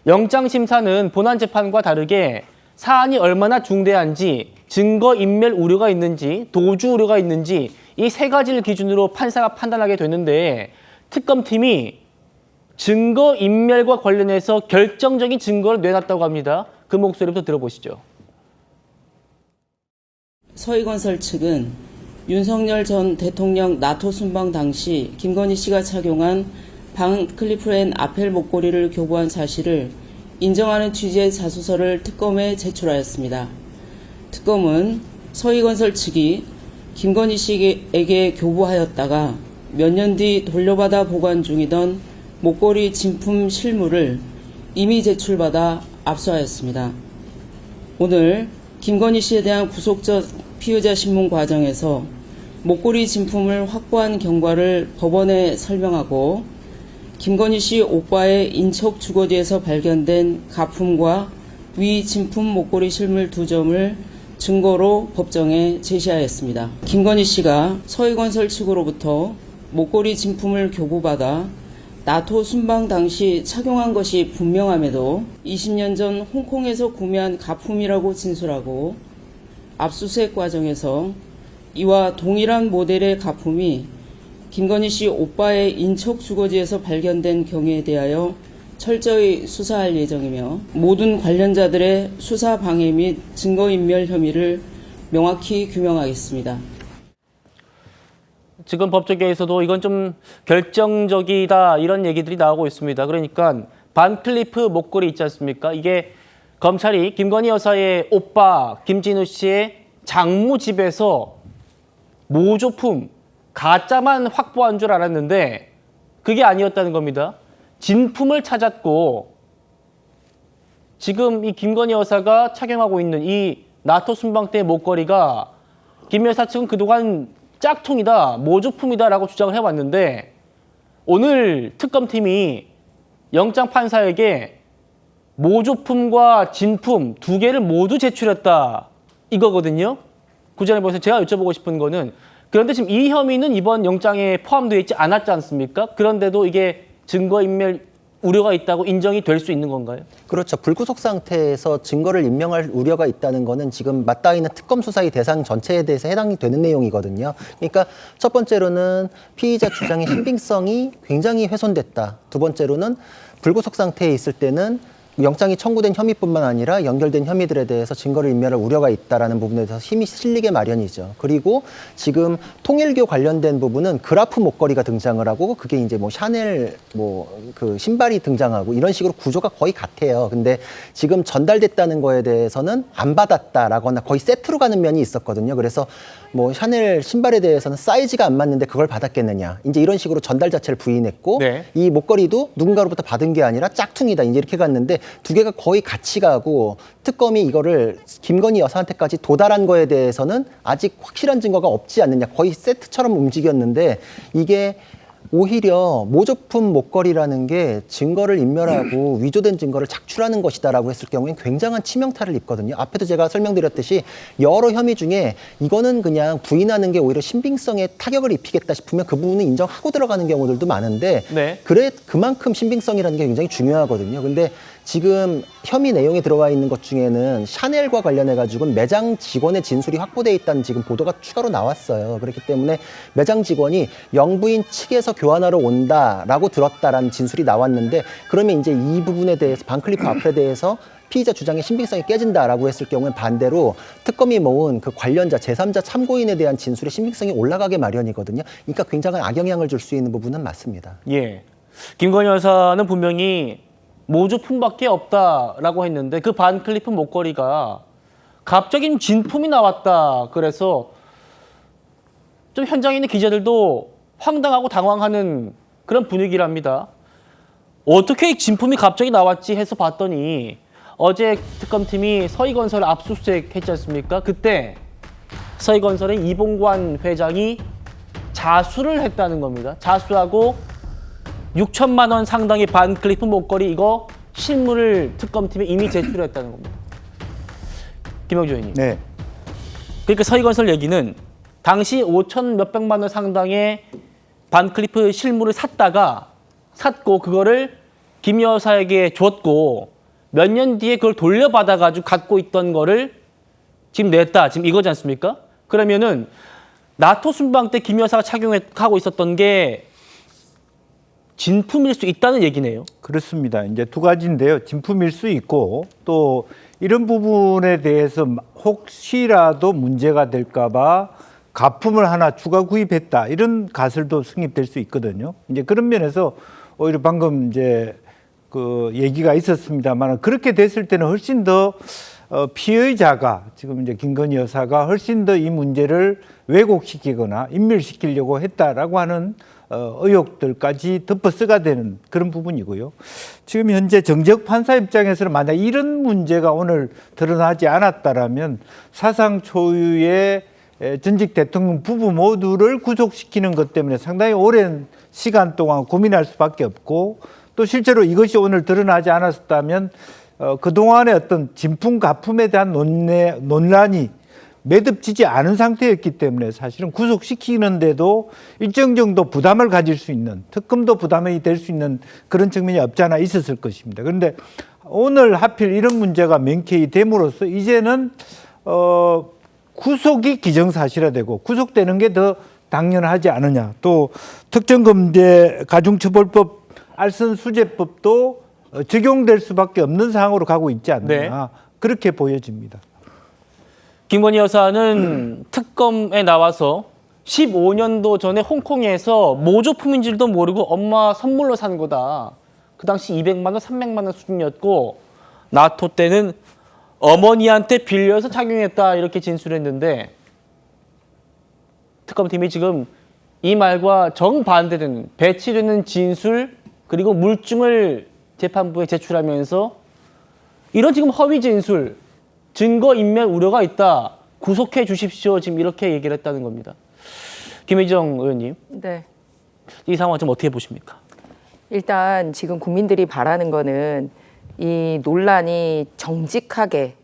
영장심사는 본안재판과 다르게 사안이 얼마나 중대한지, 증거인멸 우려가 있는지, 도주 우려가 있는지 이 세 가지를 기준으로 판사가 판단하게 되는데 특검팀이 증거인멸과 관련해서 결정적인 증거를 내놨다고 합니다. 그 목소리부터 들어보시죠. 서희건설 측은 윤석열 전 대통령 나토 순방 당시 김건희 씨가 착용한 반클리프앤 아펠 목걸이를 교부한 사실을 인정하는 취지의 자수서를 특검에 제출하였습니다. 특검은 서희건설 측이 김건희 씨에게 교부하였다가 몇 년 뒤 돌려받아 보관 중이던 목걸이 진품 실물을 이미 제출받아 압수하였습니다. 오늘 김건희 씨에 대한 구속적 피의자 신문 과정에서 목걸이 진품을 확보한 경과를 법원에 설명하고 김건희 씨 오빠의 인척 주거지에서 발견된 가품과 위 진품 목걸이 실물 2점을 증거로 법정에 제시하였습니다. 김건희 씨가 서희건설 측으로부터 목걸이 진품을 교부받아 나토 순방 당시 착용한 것이 분명함에도 20년 전 홍콩에서 구매한 가품이라고 진술하고 압수수색 과정에서 이와 동일한 모델의 가품이 김건희 씨 오빠의 인척 주거지에서 발견된 경우에 대하여 철저히 수사할 예정이며 모든 관련자들의 수사 방해 및 증거인멸 혐의를 명확히 규명하겠습니다. 지금 법조계에서도 이건 좀 결정적이다 이런 얘기들이 나오고 있습니다. 그러니까 반클리프 목걸이 있지 않습니까? 이게 검찰이 김건희 여사의 오빠 김진우 씨의 장모 집에서 모조품, 가짜만 확보한 줄 알았는데 그게 아니었다는 겁니다. 진품을 찾았고 지금 이 김건희 여사가 착용하고 있는 이 나토 순방 때 목걸이가 김 여사 측은 그동안 짝퉁이다, 모조품이다라고 주장을 해왔는데 오늘 특검팀이 영장 판사에게 모조품과 진품 2개를 모두 제출했다 이거거든요. 구전에 보셔서 제가 여쭤보고 싶은 거는 그런데 지금 이 혐의는 이번 영장에 포함되어 있지 않았지 않습니까? 그런데도 이게 증거인멸 우려가 있다고 인정이 될 수 있는 건가요? 그렇죠. 불구속 상태에서 증거를 인멸할 우려가 있다는 거는 지금 맞닿아 있는 특검 수사의 대상 전체에 대해서 해당이 되는 내용이거든요. 그러니까 첫 번째로는 피의자 주장의 신빙성이 굉장히 훼손됐다. 두 번째로는 불구속 상태에 있을 때는 영장이 청구된 혐의뿐만 아니라 연결된 혐의들에 대해서 증거를 인멸할 우려가 있다라는 부분에 대해서 힘이 실리게 마련이죠. 그리고 지금 통일교 관련된 부분은 그라프 목걸이가 등장을 하고 그게 이제 뭐 샤넬 그 신발이 등장하고 이런 식으로 구조가 거의 같아요. 근데 지금 전달됐다는 거에 대해서는 안 받았다라거나 거의 세트로 가는 면이 있었거든요. 그래서 뭐 샤넬 신발에 대해서는 사이즈가 안 맞는데 그걸 받았겠느냐. 이제 이런 식으로 전달 자체를 부인했고 네. 이 목걸이도 누군가로부터 받은 게 아니라 짝퉁이다. 이제 이렇게 갔는데 두 개가 거의 같이 가고 특검이 이거를 김건희 여사한테까지 도달한 거에 대해서는 아직 확실한 증거가 없지 않느냐. 거의 세트처럼 움직였는데 이게 오히려 모조품 목걸이라는 게 증거를 인멸하고 위조된 증거를 작출하는 것이다라고 했을 경우엔 굉장한 치명타를 입거든요. 앞에도 제가 설명드렸듯이 여러 혐의 중에 이거는 그냥 부인하는 게 오히려 신빙성에 타격을 입히겠다 싶으면 그 부분은 인정하고 들어가는 경우들도 많은데 네. 그만큼 신빙성이라는 게 굉장히 중요하거든요. 근데 지금 혐의 내용에 들어와 있는 것 중에는 샤넬과 관련해가지고는 매장 직원의 진술이 확보돼 있다는 지금 보도가 추가로 나왔어요. 그렇기 때문에 매장 직원이 영부인 측에서 교환하러 온다라고 들었다라는 진술이 나왔는데 그러면 이제 이 부분에 대해서 반클리프 앞에 대해서 피의자 주장의 신빙성이 깨진다라고 했을 경우엔 반대로 특검이 모은 그 관련자 제3자 참고인에 대한 진술의 신빙성이 올라가게 마련이거든요. 그러니까 굉장한 악영향을 줄 수 있는 부분은 맞습니다. 예. 김건희 여사는 분명히 모조품밖에 없다라고 했는데 그 반클리프 목걸이가 갑자기 진품이 나왔다. 그래서 좀 현장에 있는 기자들도 황당하고 당황하는 그런 분위기랍니다. 어떻게 진품이 갑자기 나왔지 해서 봤더니 어제 특검팀이 서희건설 압수수색 했지 않습니까? 그때 서희건설의 이봉관 회장이 자수를 했다는 겁니다. 자수하고 6천만 원 상당의 반클리프 목걸이 이거 실물을 특검팀에 이미 제출했다는 겁니다. 김영주 의원님. 네. 그러니까 서희건설 얘기는 당시 5천 몇백만 원 상당의 반클리프 실물을 샀고 그거를 김 여사에게 줬고 몇 년 뒤에 그걸 돌려받아가지고 갖고 있던 거를 지금 냈다. 지금 이거지 않습니까? 그러면은 나토 순방 때 김 여사가 착용하고 있었던 게 진품일 수 있다는 얘기네요. 그렇습니다. 이제 두 가지인데요. 진품일 수 있고 또 이런 부분에 대해서 혹시라도 문제가 될까봐 가품을 하나 추가 구입했다 이런 가설도 성립될 수 있거든요. 이제 그런 면에서 오히려 방금 이제 그 얘기가 있었습니다만 그렇게 됐을 때는 훨씬 더 피의자가 지금 이제 김건희 여사가 훨씬 더 이 문제를 왜곡시키거나 인멸시키려고 했다라고 하는 의혹들까지 덮어쓰가 되는 그런 부분이고요. 지금 현재 정재욱 판사 입장에서는 만약 이런 문제가 오늘 드러나지 않았다라면 사상 초유의 전직 대통령 부부 모두를 구속시키는 것 때문에 상당히 오랜 시간 동안 고민할 수밖에 없고 또 실제로 이것이 오늘 드러나지 않았다면 그동안의 어떤 진품 가품에 대한 논란이 매듭지지 않은 상태였기 때문에 사실은 구속시키는데도 일정 정도 부담을 가질 수 있는 특검도 부담이 될 수 있는 그런 측면이 없지 않아 있었을 것입니다. 그런데 오늘 하필 이런 문제가 명쾌히 됨으로써 이제는 구속이 기정사실화되고 구속되는 게 더 당연하지 않느냐. 또 특정범죄 가중처벌법 알선수재법도 적용될 수밖에 없는 상황으로 가고 있지 않느냐. 네. 그렇게 보여집니다. 김건희 여사는 특검에 나와서 15년도 전에 홍콩에서 모조품인 줄도 모르고 엄마 선물로 산 거다. 그 당시 200만 원, 300만 원 수준이었고 나토 때는 어머니한테 빌려서 착용했다 이렇게 진술했는데 특검팀이 지금 이 말과 정반대되는 배치되는 진술 그리고 물증을 재판부에 제출하면서 이런 지금 허위 진술 증거인멸 우려가 있다. 구속해 주십시오. 지금 이렇게 얘기를 했다는 겁니다. 김혜정 의원님, 네. 이 상황 좀 어떻게 보십니까? 일단 지금 국민들이 바라는 거는 이 논란이 정직하게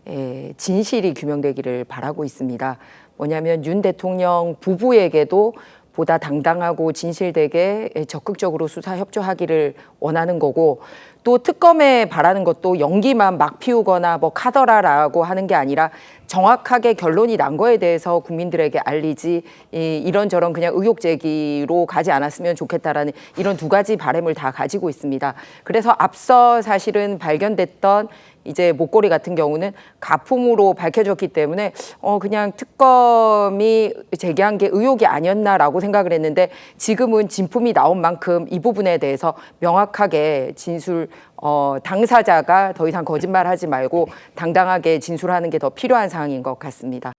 진실이 규명되기를 바라고 있습니다. 뭐냐면 윤 대통령 부부에게도 보다 당당하고 진실되게 적극적으로 수사 협조하기를 원하는 거고 또 특검에 바라는 것도 연기만 막 피우거나 뭐 카더라라고 하는 게 아니라 정확하게 결론이 난 거에 대해서 국민들에게 알리지 이런저런 그냥 의혹 제기로 가지 않았으면 좋겠다라는 이런 두 가지 바람을 다 가지고 있습니다. 그래서 앞서 사실은 발견됐던 이제 목걸이 같은 경우는 가품으로 밝혀졌기 때문에 그냥 특검이 제기한 게 의혹이 아니었나라고 생각을 했는데 지금은 진품이 나온 만큼 이 부분에 대해서 명확하게 진술 당사자가 더 이상 거짓말하지 말고 당당하게 진술하는 게 더 필요한 상황인 것 같습니다.